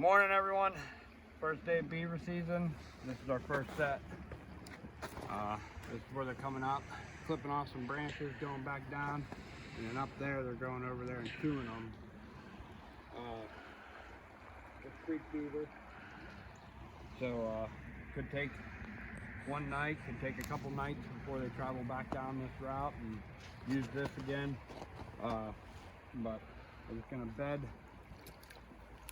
Morning everyone, first day of beaver season. This is our first set. This is where they're coming up, clipping off some branches, going back down, and then up there they're going over there and chewing them. It's creek beaver, so could take one night, could take a couple nights before they travel back down this route and use this again. But I'm just gonna bed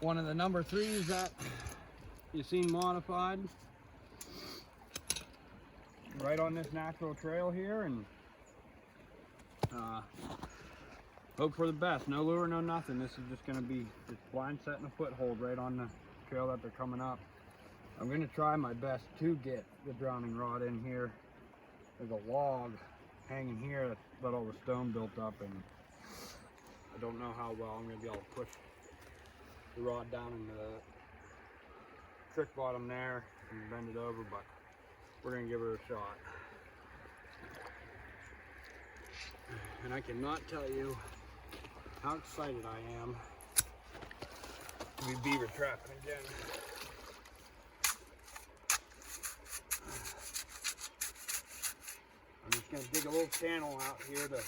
one of the number 3's that you've seen modified right on this natural trail here, and hope for the best. No lure, no nothing. This is just going to be just blind setting a foothold right on the trail that they're coming up. I'm going to try my best to get the drowning rod in here. There's a log hanging here that's got all the stone built up, and I don't know how well I'm going to be able to push the rod down into the trick bottom there and bend it over, but we're going to give her a shot. And I cannot tell you how excited I am to be beaver trapping again. I'm just going to dig a little channel out here to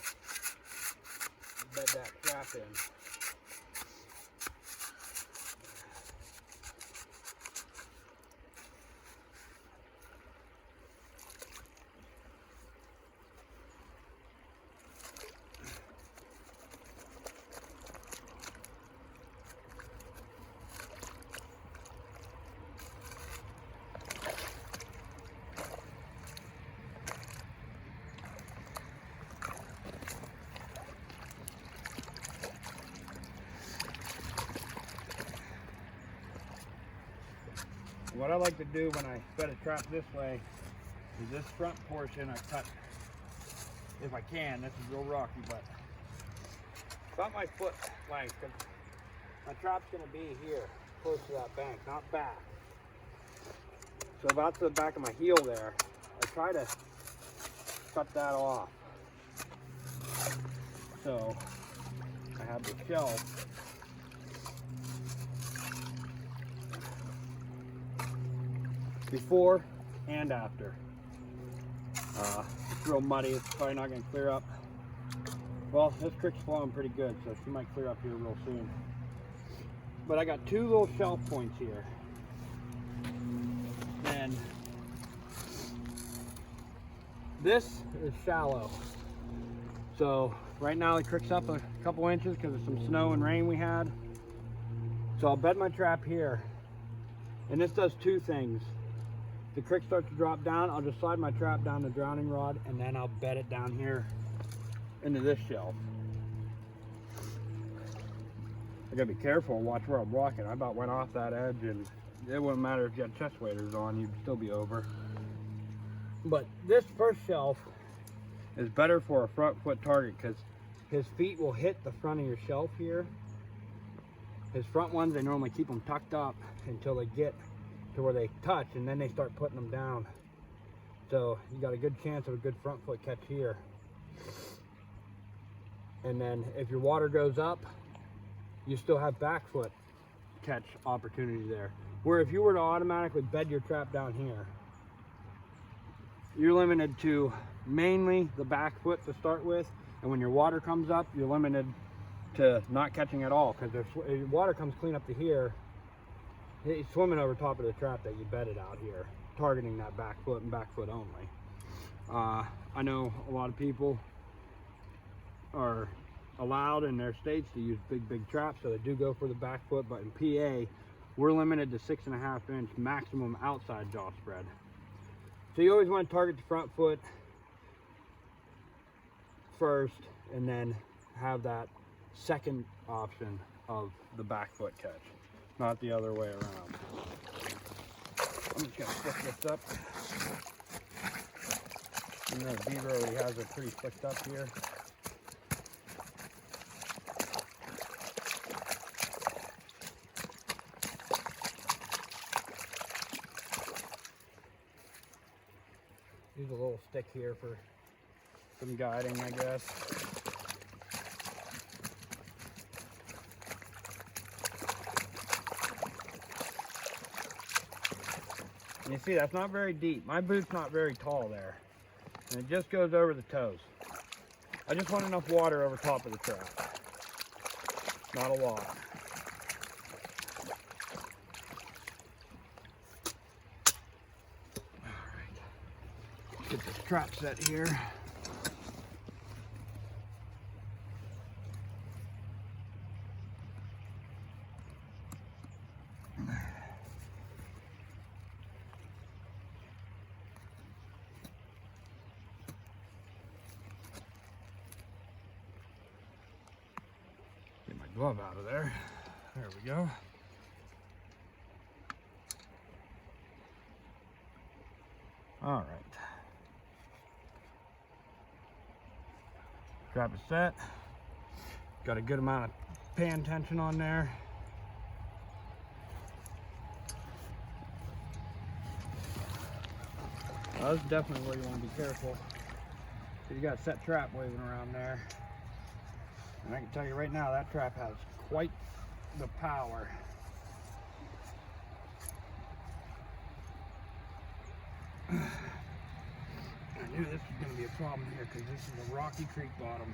bed that trap in. What I like to do when I set a trap this way is this front portion I cut, if I can. This is real rocky, but about my foot length, because my trap's going to be here, close to that bank, not back. So about to the back of my heel there, I try to cut that off. So I have the shelf before and after. It's real muddy, it's probably not going to clear up. Well, this creek's flowing pretty good, so she might clear up here real soon. But I got two little shelf points here. And this is shallow. So right now the creek's up a couple inches because of some snow and rain we had. So I'll bed my trap here. And this does two things. The creek starts to drop down, I'll just slide my trap down the drowning rod, and then I'll bed it down here into this shelf. I gotta be careful, watch where I'm walking. I about went off that edge, and it wouldn't matter if you had chest waders on, you'd still be over. But this first shelf is better for a front foot target because his feet will hit the front of your shelf here. His front ones, they normally keep them tucked up until they get to where they touch, and then they start putting them down. So you got a good chance of a good front foot catch here. And then if your water goes up, you still have back foot catch opportunity there. Where if you were to automatically bed your trap down here, you're limited to mainly the back foot to start with, and when your water comes up, you're limited to not catching at all, because if water comes clean up to here, he's swimming over top of the trap that you bedded out here, targeting that back foot and back foot only. I know a lot of people are allowed in their states to use big traps, so they do go for the back foot, but in PA, we're limited to 6.5 inch maximum outside jaw spread. So you always want to target the front foot first, and then have that second option of the back foot catch. Not the other way around. I'm just gonna flick this up. You know, the beaver already has it pretty flicked up here. Use a little stick here for some guiding, I guess. You see, that's not very deep. My boot's not very tall there. And it just goes over the toes. I just want enough water over top of the trap. Not a lot. Alright. Get this trap set here. Glove out of there. There we go. All right. Trap is set. Got a good amount of pan tension on there. Well, that's definitely where you want to be careful. So you got a set trap waving around there. And I can tell you right now, that trap has quite the power. I knew this was going to be a problem here because this is a rocky creek bottom.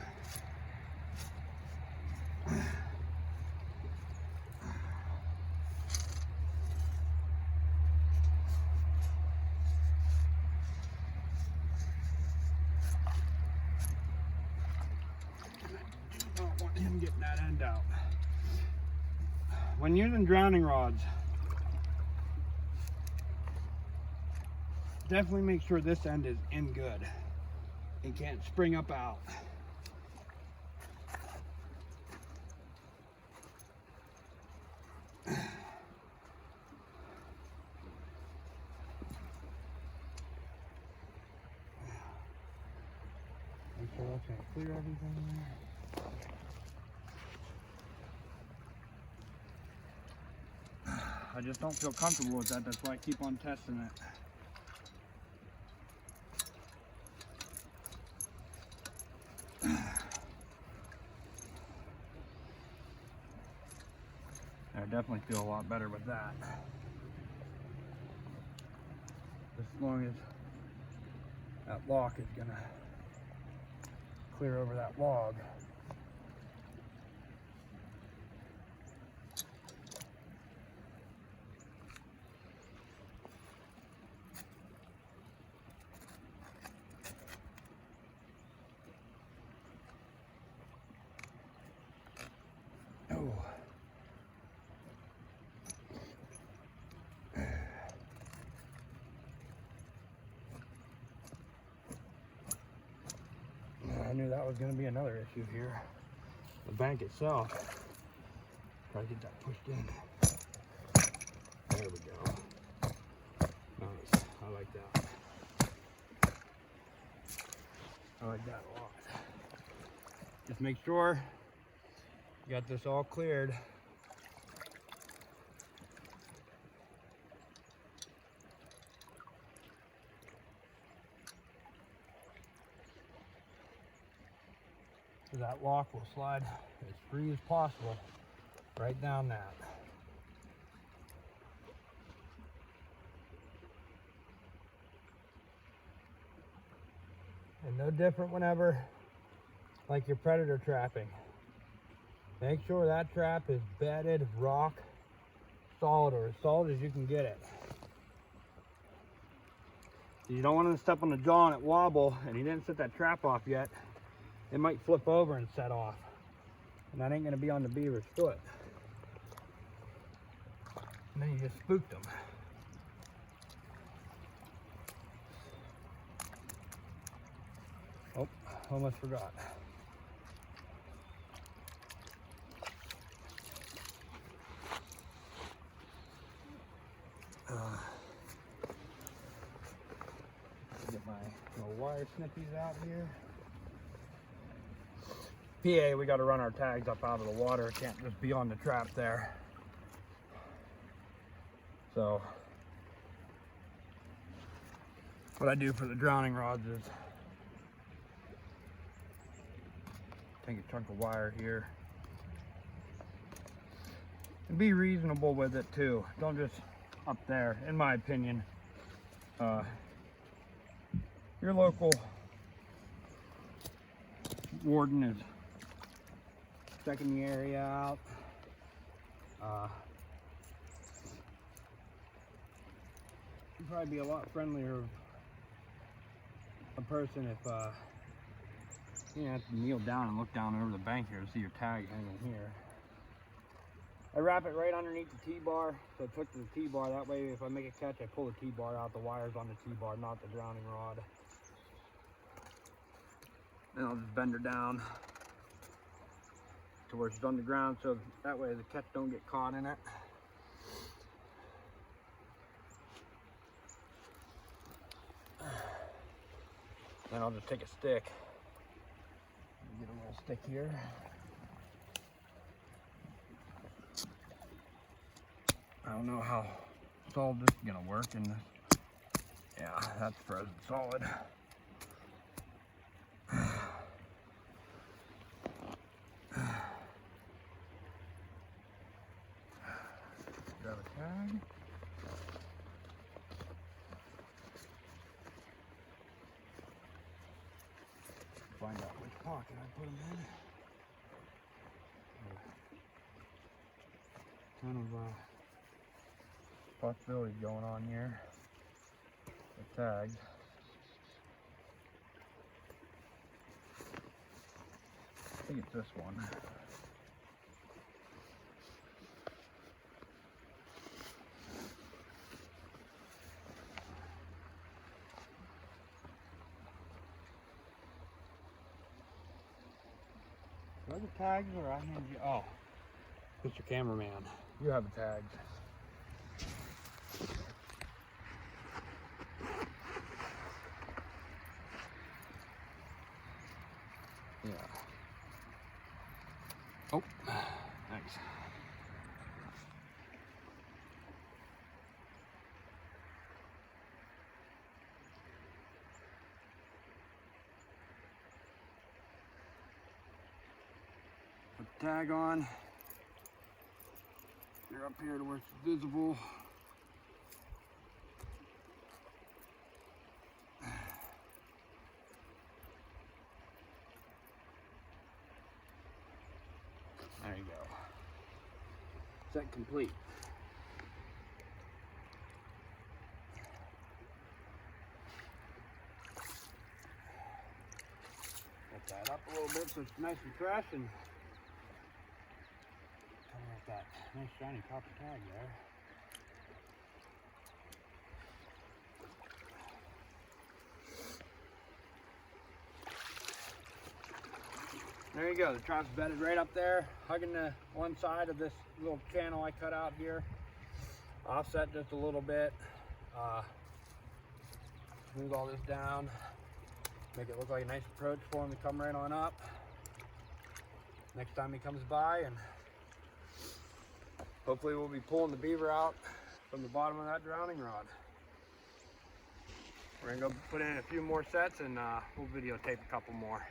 Him getting that end out. When using drowning rods, definitely make sure this end is in good. It can't spring up out. Make sure that's going to clear everything there. I just don't feel comfortable with that. That's why I keep on testing it. I definitely feel a lot better with that. As long as that lock is gonna clear over that log. I knew that was going to be another issue here. The bank itself. Try to get that pushed in. There we go. Nice. I like that. I like that a lot. Just make sure you got this all cleared. So that lock will slide as free as possible right down that. And no different whenever, like your predator trapping. Make sure that trap is bedded rock solid, or as solid as you can get it. You don't want to step on the jaw and it wobble, and you didn't set that trap off yet. It might flip over and set off, and that ain't going to be on the beaver's foot. And then you just spooked them. Oh, almost forgot. Get my little wire snippies out here. PA, we got to run our tags up out of the water. It can't just be on the trap there. So what I do for the drowning rods is take a chunk of wire here and be reasonable with it too. Don't just up there, in my opinion, Your local warden is checking the area out. You'd probably be a lot friendlier a person if you didn't have to kneel down and look down over the bank here to see your tag hanging here. I wrap it right underneath the T-bar, so it's hooked to the T-bar. That way, if I make a catch, I pull the T-bar out. The wire's on the T-bar, not the drowning rod. Then I'll just bend her down to where she's on the ground, so that way the catch don't get caught in it. Then I'll just take a stick. Get a little stick here. I don't know how solid this is gonna work, and yeah, that's frozen solid. Grab a tag. Find out which pocket I put them in. Ton of possibilities going on here. The tags. I think it's this one. Are the tags or I hand you? Oh, Mr. Cameraman, you have the tags. Yeah. Oh, thanks. Put the tag on. You're up here to where it's visible. There you go. Set complete. Get that up a little bit so it's nice and fresh, and cover up that nice shiny copper tag there. There you go, the trop's bedded right up there, hugging the one side of this little channel I cut out here. Offset just a little bit. Smooth all this down. Make it look like a nice approach for him to come right on up. Next time he comes by, and hopefully we'll be pulling the beaver out from the bottom of that drowning rod. We're gonna go put in a few more sets, and we'll videotape a couple more.